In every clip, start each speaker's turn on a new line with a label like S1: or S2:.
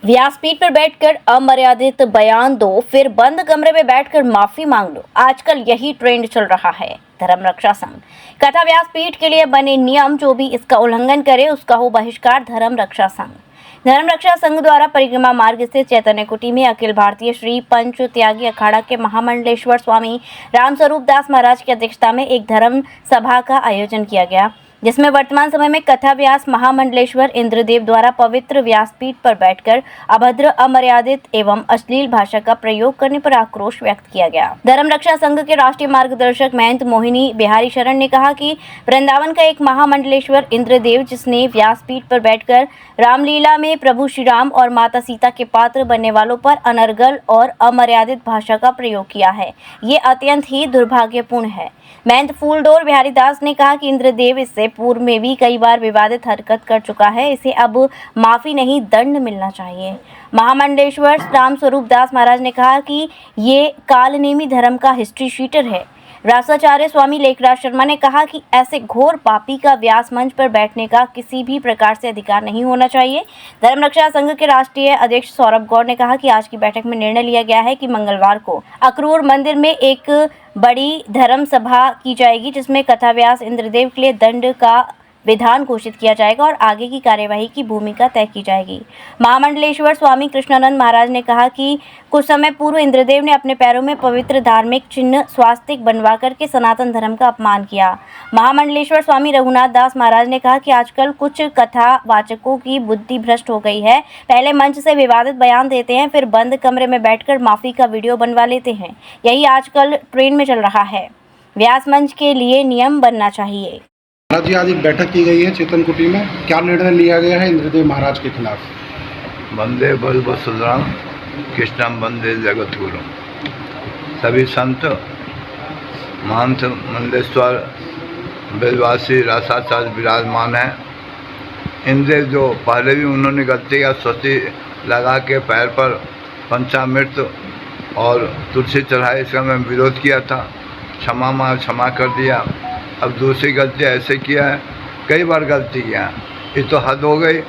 S1: व्यासपीठ पर बैठकर अमर्यादित बयान दो, फिर बंद कमरे में बैठकर माफी मांग लो। आजकल यही ट्रेंड चल रहा है। धर्म रक्षा संघ कथा व्यासपीठ के लिए बने नियम, जो भी इसका उल्लंघन करे उसका हो बहिष्कार। धर्म रक्षा संघ द्वारा परिक्रमा मार्ग स्थित चैतन्य कुटी में अखिल भारतीय श्री पंच त्यागी अखाड़ा के महामंडलेश्वर स्वामी रामस्वरूप दास महाराज की अध्यक्षता में एक धर्म सभा का आयोजन किया गया, जिसमें वर्तमान समय में कथा व्यास महामंडलेश्वर इंद्रदेव द्वारा पवित्र व्यासपीठ पर बैठकर अभद्र, अमर्यादित एवं अश्लील भाषा का प्रयोग करने पर आक्रोश व्यक्त किया गया। धर्म रक्षा संघ के राष्ट्रीय मार्गदर्शक महंत मोहिनी बिहारी शरण ने कहा कि वृंदावन का एक महामंडलेश्वर इंद्रदेव, जिसने व्यासपीठ पर बैठकर रामलीला में प्रभु श्री राम और माता सीता के पात्र बनने वालों पर अनर्गल और अमर्यादित भाषा का प्रयोग किया है, ये अत्यंत ही दुर्भाग्यपूर्ण है। महंत फूलडोर बिहारी दास ने कहा कि इंद्रदेव इससे पूर्व में भी कई बार विवादित हरकत कर चुका है, इसे अब माफी नहीं दंड मिलना चाहिए। महामंडलेश्वर रामस्वरूप दास महाराज ने कहा कि ये कालनेमी धर्म का हिस्ट्री शीटर है। रासाचार्य स्वामी लेखराज शर्मा ने कहा कि ऐसे घोर पापी का व्यास मंच पर बैठने का किसी भी प्रकार से अधिकार नहीं होना चाहिए। धर्म रक्षा संघ के राष्ट्रीय अध्यक्ष सौरभ गौड़ ने कहा कि आज की बैठक में निर्णय लिया गया है कि मंगलवार को अक्रूर मंदिर में एक बड़ी धर्म सभा की जाएगी, जिसमें कथा व्यास इंद्रदेव के लिए दंड का विधान घोषित किया जाएगा और आगे की कार्यवाही की भूमिका तय की जाएगी। महामंडलेश्वर स्वामी कृष्णानंद महाराज ने कहा कि कुछ समय पूर्व इंद्रदेव ने अपने पैरों में पवित्र धार्मिक चिन्ह स्वास्तिक बनवा करके सनातन धर्म का अपमान किया। महामंडलेश्वर स्वामी रघुनाथ दास महाराज ने कहा कि आजकल कुछ कथा वाचकों की बुद्धि भ्रष्ट हो गई है। पहले मंच से विवादित बयान देते हैं, फिर बंद कमरे में बैठकर माफी का वीडियो बनवा लेते हैं। यही आजकल ट्रेंड में चल रहा है। व्यास मंच के लिए नियम बनना चाहिए।
S2: महाराज जी, आज एक बैठक की गई है चेतन कुटी में, क्या निर्णय लिया गया है इंद्रदेव महाराज के खिलाफ?
S3: वंदे बलवसुधराम कृष्णम वंदे जगत गुरु। सभी संत महंत मंडलेश्वर बेलवासी रासाचार्य विराजमान हैं। इंद्रदेव जो पहले भी उन्होंने गलती का स्वस्ति लगा के पैर पर पंचामृत और तुलसी चढ़ाई, इसका मैं विरोध किया था। क्षमा कर दिया। अब दूसरी गलती ऐसे किया है, कई बार गलती किया है, ये तो हद हो गई।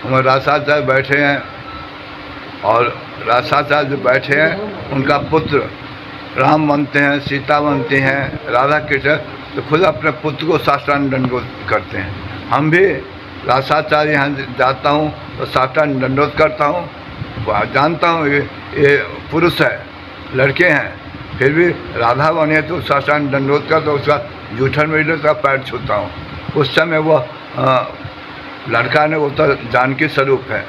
S3: हम रासाचार्य बैठे हैं और रासाचार्य जो बैठे हैं उनका पुत्र राम बनते हैं, सीता बनती हैं, राधा कृष्ण, तो खुद अपने पुत्र को साष्टांग दंडोत करते हैं। हम भी रासाचार्य यहाँ जाता हूँ तो साष्टांग दंडोत करता हूँ। जानता हूँ ये पुरुष है, लड़के हैं, फिर भी राधा बने तो साष्टांग दंडोत कर, तो उसका जूठन में का पैर छूता हूँ। उस समय वो लड़का ने, वो तो जानकी स्वरूप है,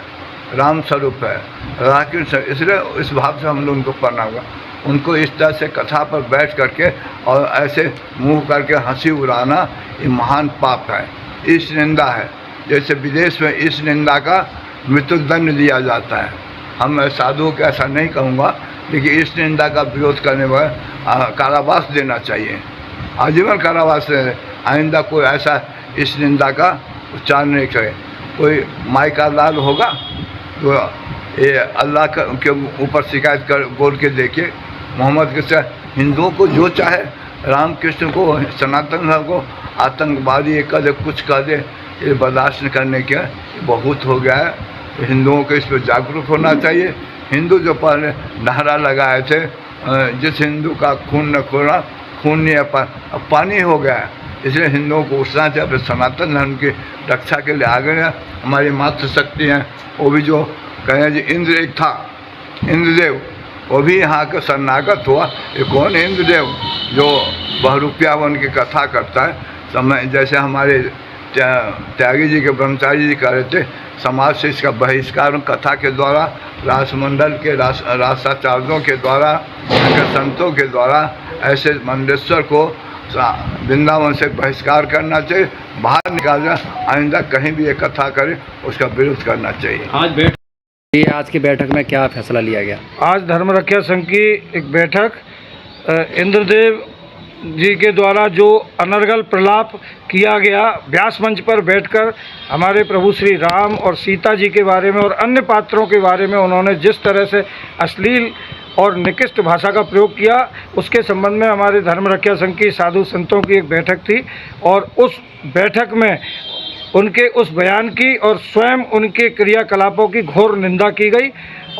S3: राम स्वरूप है, राधा कृष्ण, इसलिए इस भाव से हम लोग उनको पढ़ना होगा। उनको इस तरह से कथा पर बैठ करके और ऐसे मुंह करके हंसी उड़ाना, ये महान पाप है, इस निंदा है। जैसे विदेश में इस निंदा का मृत्युदंड दिया जाता है। हम साधुओं को ऐसा नहीं कहूँगा, लेकिन इस निंदा का विरोध करने पर कारावास देना चाहिए, आजीवन कारावास। आइंदा कोई ऐसा इस निंदा का उच्चारण नहीं करे। कोई माई का लाल होगा तो ये अल्लाह के ऊपर शिकायत कर बोल के देखिए। मोहम्मद के साथ हिंदुओं को जो चाहे, राम कृष्ण को, सनातन धर्म को आतंकवादी कह दे, कुछ कह दे, ये बर्दाश्त करने के बहुत हो गया है। हिंदुओं को इस पर जागरूक होना चाहिए। हिंदू जो पहले नारा लगाए थे, जिस हिंदू का खून न खोना, खून नहीं अब पानी हो गया है। इसलिए हिंदुओं को उठना चाहिए, अपने सनातन धर्म की रक्षा के लिए आगे हैं। हमारी मातृशक्ति हैं, वो भी जो कहें जी इंद्र एक था, इंद्रदेव, वो भी यहाँ का शरणागत हुआ। ये कौन है इंद्रदेव जो बहुरूपिया बन के कथा करता है? समय जैसे हमारे त्यागी जी के ब्रह्मचारी जी कह रहे थे, समाज से इसका बहिष्कार कथा के द्वारा, रासमंडल के रासाचार्यों के द्वारा, संतों के द्वारा ऐसे मंडलेश्वर को वृंदावन से बहिष्कार करना चाहिए, बाहर निकालना। आइंदा कहीं भी ये कथा करे उसका विरोध करना चाहिए।
S4: आज की बैठक में क्या फैसला लिया गया?
S5: आज धर्म रक्षा संघ की एक बैठक, इंद्रदेव जी के द्वारा जो अनर्गल प्रलाप किया गया, व्यास मंच पर बैठकर हमारे प्रभु श्री राम और सीता जी के बारे में और अन्य पात्रों के बारे में उन्होंने जिस तरह से अश्लील और निकृष्ट भाषा का प्रयोग किया, उसके संबंध में हमारे धर्म रक्षा संघ की साधु संतों की एक बैठक थी और उस बैठक में उनके उस बयान की और स्वयं उनके क्रियाकलापों की घोर निंदा की गई।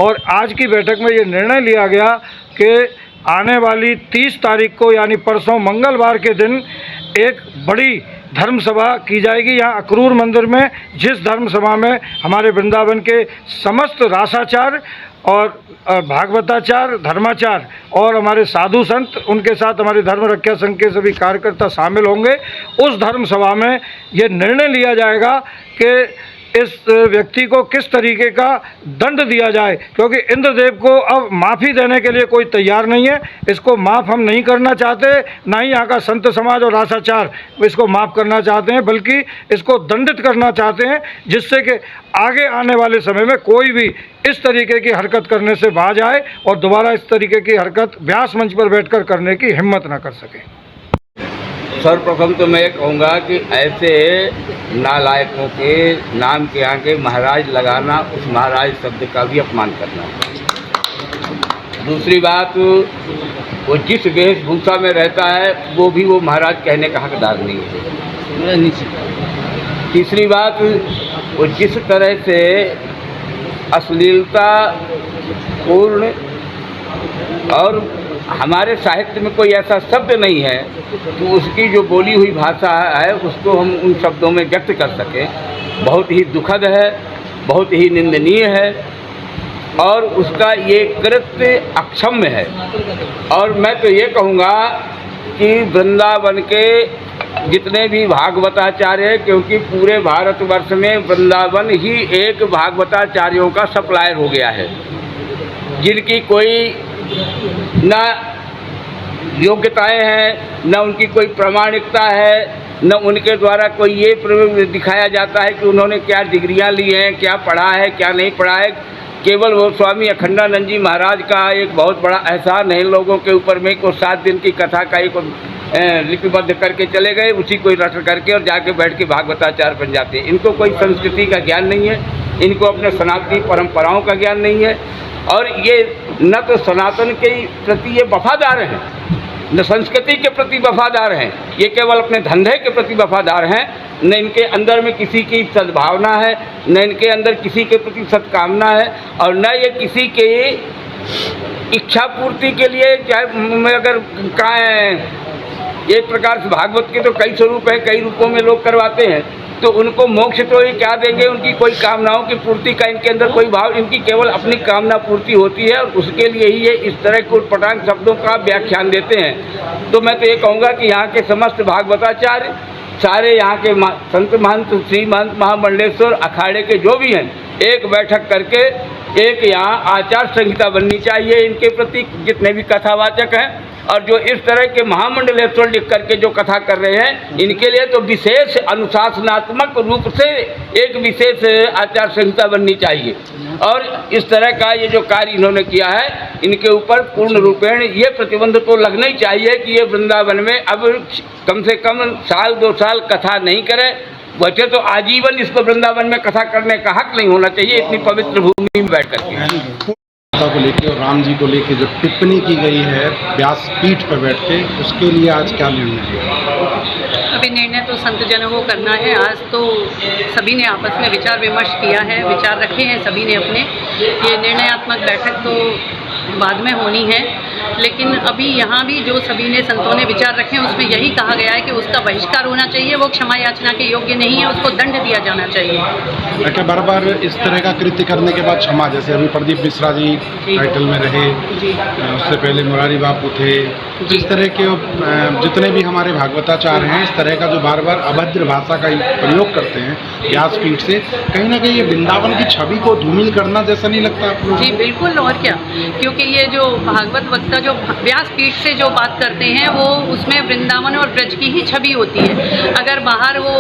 S5: और आज की बैठक में ये निर्णय लिया गया कि आने वाली 30 तारीख को यानी परसों मंगलवार के दिन एक बड़ी धर्म सभा की जाएगी यहाँ अक्रूर मंदिर में, जिस धर्म सभा में हमारे वृंदावन के समस्त रासाचार और भागवताचार, धर्माचार और हमारे साधु संत, उनके साथ हमारे धर्म रक्षा संघ के सभी कार्यकर्ता शामिल होंगे। उस धर्म सभा में ये निर्णय लिया जाएगा कि इस व्यक्ति को किस तरीके का दंड दिया जाए, क्योंकि इंद्रदेव को अब माफ़ी देने के लिए कोई तैयार नहीं है। इसको माफ़ हम नहीं करना चाहते, ना ही यहाँ का संत समाज और रासाचार इसको माफ़ करना चाहते हैं, बल्कि इसको दंडित करना चाहते हैं, जिससे कि आगे आने वाले समय में कोई भी इस तरीके की हरकत करने से बाज आए और दोबारा इस तरीके की हरकत व्यास मंच पर बैठकर करने की हिम्मत ना कर सके।
S6: सर्वप्रथम तो मैं कहूँगा कि ऐसे नालायकों के नाम के आगे महाराज लगाना, उस महाराज शब्द का भी अपमान करना। दूसरी बात, वो जिस वेशभूषा में रहता है वो भी वो महाराज कहने का हकदार नहीं है। तीसरी बात, वो जिस तरह से अश्लीलता पूर्ण, और हमारे साहित्य में कोई ऐसा शब्द नहीं है कि उसकी जो बोली हुई भाषा है उसको हम उन शब्दों में व्यक्त कर सकें, बहुत ही दुखद है, बहुत ही निंदनीय है और उसका ये कृत्य अक्षम्य है। और मैं तो ये कहूँगा कि वृंदावन के जितने भी भागवताचार्य, क्योंकि पूरे भारतवर्ष में वृंदावन ही एक भागवताचार्यों का सप्लायर हो गया है, जिनकी कोई न योग्यताएं हैं, न उनकी कोई प्रामाणिकता है, न उनके द्वारा कोई ये दिखाया जाता है कि उन्होंने क्या डिग्रियां ली हैं, क्या पढ़ा है, क्या नहीं पढ़ा है। केवल वो स्वामी अखंडानंद जी महाराज का एक बहुत बड़ा एहसान है इन लोगों के ऊपर में को 7 दिन की कथा का एक लिपिबद्ध करके चले गए, उसी को रट करके और जाके बैठ के भागवताचार्य बन जाते हैं। इनको कोई संस्कृति का ज्ञान नहीं है, इनको अपने सनातनी परंपराओं का ज्ञान नहीं है, और ये न तो सनातन के प्रति ये वफादार हैं, न संस्कृति के प्रति वफादार हैं, ये केवल अपने धंधे के प्रति वफादार हैं। न इनके अंदर में किसी की सद्भावना है, न इनके अंदर किसी के प्रति सत्कामना है, और न ये किसी के इच्छा पूर्ति के लिए, चाहे अगर एक प्रकार से भागवत के तो कई स्वरूप हैं, कई रूपों में लोग करवाते हैं, तो उनको मोक्ष तो ये क्या देंगे, उनकी कोई कामनाओं की पूर्ति का इनके अंदर कोई भाव, इनकी केवल अपनी कामना पूर्ति होती है और उसके लिए ही ये इस तरह के उटपटांग शब्दों का व्याख्यान देते हैं। तो मैं तो ये कहूँगा कि यहाँ के समस्त भागवताचार्य, सारे यहाँ के संत महंत, श्री महंत, महामंडलेश्वर, अखाड़े के जो भी हैं, एक बैठक करके एक यहाँ आचार संहिता बननी चाहिए इनके प्रति, जितने भी कथावाचक हैं, और जो इस तरह के महामंडलेश्वर लिख करके जो कथा कर रहे हैं, इनके लिए तो विशेष अनुशासनात्मक रूप से एक विशेष आचार संहिता बननी चाहिए। और इस तरह का ये जो कार्य इन्होंने किया है, इनके ऊपर पूर्ण रूपेण ये प्रतिबंध तो लगना ही चाहिए कि ये वृंदावन में अब कम से कम 1-2 साल कथा नहीं करें। वैसे तो आजीवन इसको वृंदावन में कथा करने का हक नहीं होना चाहिए, इतनी पवित्र भूमि में बैठ करके।
S2: को लेके और राम जी को लेके जो टिप्पणी की गई है व्यास पीठ पर बैठ के, उसके लिए आज क्या निर्णय लिया?
S7: अभी निर्णय तो संत जनों को करना है। आज तो सभी ने आपस में विचार विमर्श किया है, विचार रखे हैं सभी ने अपने। ये निर्णयात्मक बैठक तो बाद में होनी है, लेकिन अभी यहाँ भी जो सभी ने संतों ने विचार रखे हैं उसमें यही कहा गया है कि उसका बहिष्कार होना चाहिए, वो क्षमा याचना के योग्य नहीं है, उसको दंड दिया जाना चाहिए।
S2: क्या बार बार इस तरह का कृत्य करने के बाद क्षमा, जैसे अभी प्रदीप मिश्रा जी टाइटल में रहे, उससे पहले मुरारी बापू थे, इस तरह के जितने भी हमारे भागवताचार्य हैं, इस तरह का जो बार बार अभद्र भाषा का प्रयोग करते हैं व्यासपीठ से, कहीं ना कहीं ये वृंदावन की छवि को धूमिल करना जैसा नहीं लगता आप लोग?
S7: जी बिल्कुल, और क्या, क्योंकि ये जो भागवत वक्ता जो व्यासपीठ से जो बात करते हैं वो उसमें वृंदावन और ब्रज की ही छवि होती है। अगर बाहर वो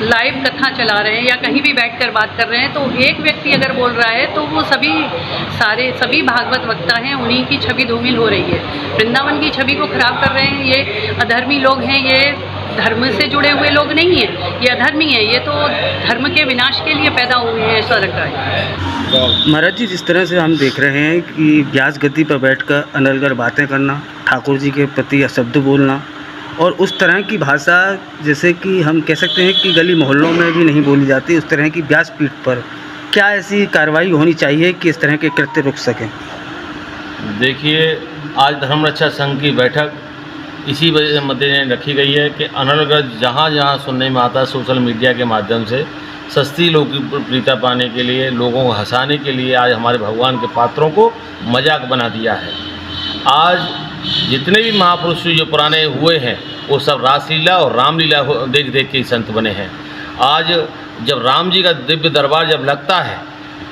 S7: लाइव कथा चला रहे हैं या कहीं भी बैठकर बात कर रहे हैं तो एक व्यक्ति अगर बोल रहा है तो वो सभी भागवत वक्ता हैं, उन्हीं की छवि धूमिल हो रही है, वृंदावन की छवि को खराब कर रहे हैं। ये अधर्मी लोग हैं, ये धर्म से जुड़े हुए लोग नहीं हैं, ये अधर्मी हैं, ये तो धर्म के विनाश के लिए पैदा हुए हैं, ऐसा लगता है।
S4: महाराज जी, जिस तरह से हम देख रहे हैं कि व्यास गद्दी पर बैठकर अनर्गल बातें करना, ठाकुर जी के प्रति अशब्द बोलना और उस तरह की भाषा जैसे कि हम कह सकते हैं कि गली मोहल्लों में भी नहीं बोली जाती, उस तरह की व्यासपीठ पर क्या ऐसी कार्रवाई होनी चाहिए कि इस तरह के कृत्य रुक सकें?
S8: देखिए, आज धर्म रक्षा संघ की बैठक इसी वजह से मद्देनजर रखी गई है कि अनर्गल जहाँ जहाँ सुनने में आता है सोशल मीडिया के माध्यम से सस्ती लोकप्रियता पाने के लिए, लोगों को हंसाने के लिए आज हमारे भगवान के पात्रों को मजाक बना दिया है। आज जितने भी महापुरुष जो पुराने हुए हैं वो सब रासलीला और रामलीला देख देख के ही संत बने हैं। आज जब राम जी का दिव्य दरबार जब लगता है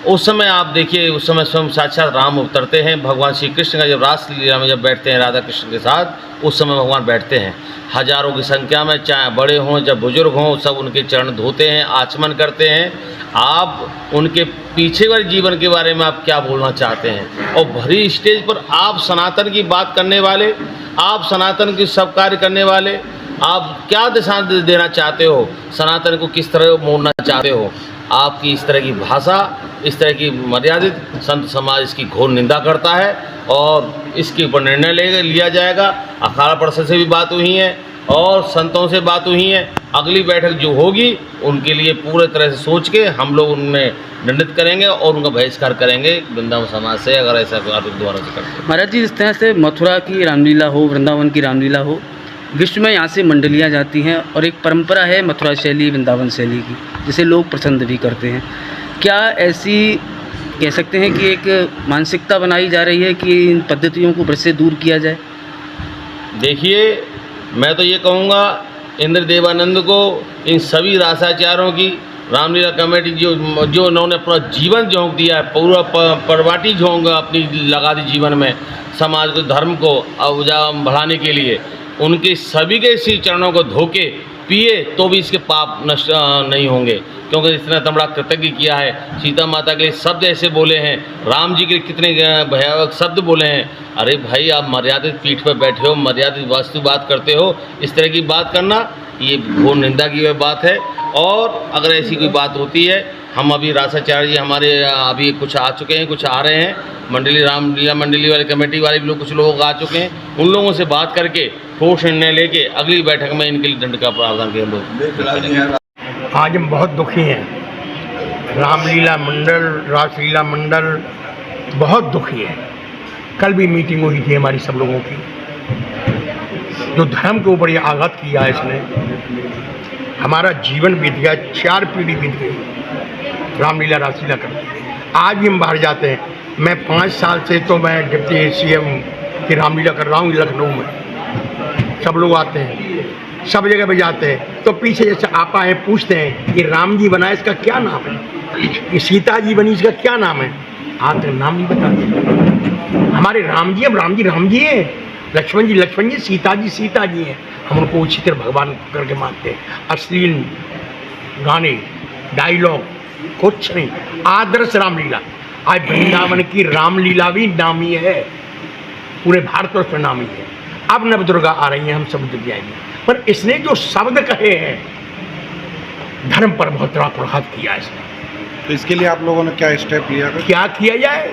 S8: उस समय आप देखिए, उस समय स्वयं साक्षात राम उतरते हैं। भगवान श्री कृष्ण का जब रासलीला में जब बैठते हैं राधा कृष्ण के साथ, उस समय भगवान बैठते हैं हजारों की संख्या में, चाहे बड़े हों चाहे बुजुर्ग हों, सब उनके चरण धोते हैं, आचमन करते हैं। आप उनके पीछे वाले जीवन के बारे में आप क्या बोलना चाहते हैं? और भरी स्टेज पर आप सनातन की बात करने वाले, आप सनातन की सब कार्य करने वाले, आप क्या दिशा देना चाहते हो? सनातन को किस तरह मोड़ना चाहते हो? आपकी इस तरह की भाषा, इस तरह की मर्यादित संत समाज इसकी घोर निंदा करता है और इसके ऊपर निर्णय लिया जाएगा। अखाड़ा परिषद से भी बात हुई है और संतों से बात हुई है। अगली बैठक जो होगी उनके लिए पूरे तरह से सोच के हम लोग उन्हें दंडित करेंगे और उनका बहिष्कार करेंगे वृंदावन समाज से, अगर ऐसा दोबारा से करते।
S4: महाराज जी, इस तरह से मथुरा की रामलीला हो, वृंदावन की रामलीला हो, विश्व में यहाँ से मंडलियाँ जाती हैं और एक परंपरा है मथुरा शैली, वृंदावन शैली की, जिसे लोग पसंद भी करते हैं। क्या ऐसी कह सकते हैं कि एक मानसिकता बनाई जा रही है कि इन पद्धतियों को ब्रज से दूर किया जाए?
S8: देखिए, मैं तो ये कहूँगा इंद्र देवानंद को, इन सभी रासाचार्यों की, रामलीला कमेटी जो उन्होंने अपना जीवन झोंक दिया है, पूरा परवाटी झोंक अपनी लगा दी जीवन में, समाज को, धर्म को बढ़ाने के लिए, उनके सभी के इसी चरणों को धोके पिए तो भी इसके पाप नष्ट नहीं होंगे, क्योंकि इतना तमड़ा कृतज्ञ किया है। सीता माता के लिए शब्द ऐसे बोले हैं, राम जी के लिए कितने भयावह शब्द बोले हैं। अरे भाई, आप मर्यादित पीठ पर बैठे हो, मर्यादित वस्तु बात करते हो, इस तरह की बात करना ये घोर निंदा की बात है। और अगर ऐसी कोई बात होती है, हम अभी रासाचार्य जी हमारे अभी कुछ आ चुके हैं, कुछ आ रहे हैं, मंडली रामलीला मंडली वाले कमेटी वाले भी लोग, कुछ लोग आ चुके हैं, उन लोगों से बात करके ठोस निर्णय लेके अगली बैठक में इनके लिए दंड का प्रावधान करेंगे।
S9: आज हम बहुत दुखी हैं। रामलीला मंडल, रासलीला मंडल बहुत दुखी है। कल भी मीटिंग हुई थी हमारी सब लोगों की। जो धर्म के ऊपर ये आघात किया है इसने, हमारा जीवन बीत गया, 4 पीढ़ी बीत गई रामलीला रासलीला करते। आज भी हम बाहर जाते हैं। मैं 5 साल से तो मैं डिप्टी CM की रामलीला कर रहा हूँ लखनऊ में। सब लोग आते हैं, सब जगह पे जाते हैं, तो पीछे जैसे आपा है पूछते हैं कि राम जी बना, इसका क्या नाम है? ये सीता जी बनी, इसका क्या नाम है? आप तो नाम नहीं बताते। हमारे राम जी, अब राम जी है, लक्ष्मण जी, सीता जी हैं। हम उनको उसी तरह भगवान करके मानते हैं। अश्लील गाने, डायलॉग कुछ नहीं, आदर्श रामलीला। आज वृंदावन की रामलीला भी नामी है, पूरे भारतवर्ष में नामी है। अब नवदुर्गा आ रही हैं, हम सब जुट जाएंगे। पर इसने जो शब्द कहे हैं, धर्म पर बहुत बड़ा प्रहार किया इसने।
S2: तो इसके लिए आप लोगों ने क्या स्टेप लिया?
S9: क्या किया जाए?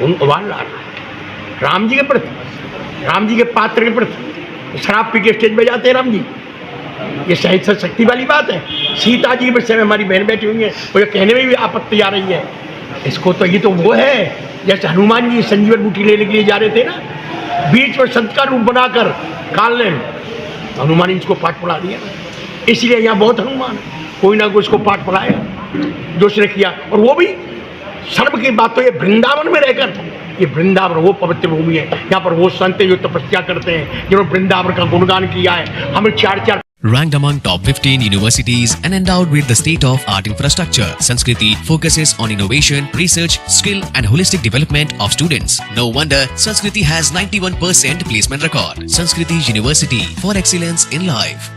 S9: उन उबाल ला रहा राम जी के प्रति, राम जी के पात्र के प्रति शराब पी के स्टेज पे जाते हैं राम जी। ये सही शक्ति वाली बात है। सीता जी के विषय में हमारी बहन बैठी हुई है, वो ये कहने में भी आपत्ति आ रही है। इसको तो ये तो वो है जैसे हनुमान जी संजीवन बूटी लेने के लिए जा रहे थे ना, बीच में संत का रूप बनाकर काल ने हनुमान जी को पाठ पढ़ा दिया। इसलिए यहाँ बहुत हनुमान है, कोई ना कोई इसको पाठ पढ़ाएगा जो उसने किया। और वो भी सर्व की बात तो ये वृंदावन में रहकर, ये वृंदावन वो पवित्र भूमि है, यहाँ पर वो संत जो तपस्या करते हैं, जिन्होंने वृंदावन का गुणगान किया है। हमें 4
S10: Ranked among top 15 universities and endowed with the state-of-art infrastructure, Sanskriti focuses on innovation, research, skill and holistic development of students. No wonder Sanskriti has 91% placement record. Sanskriti University for excellence in life.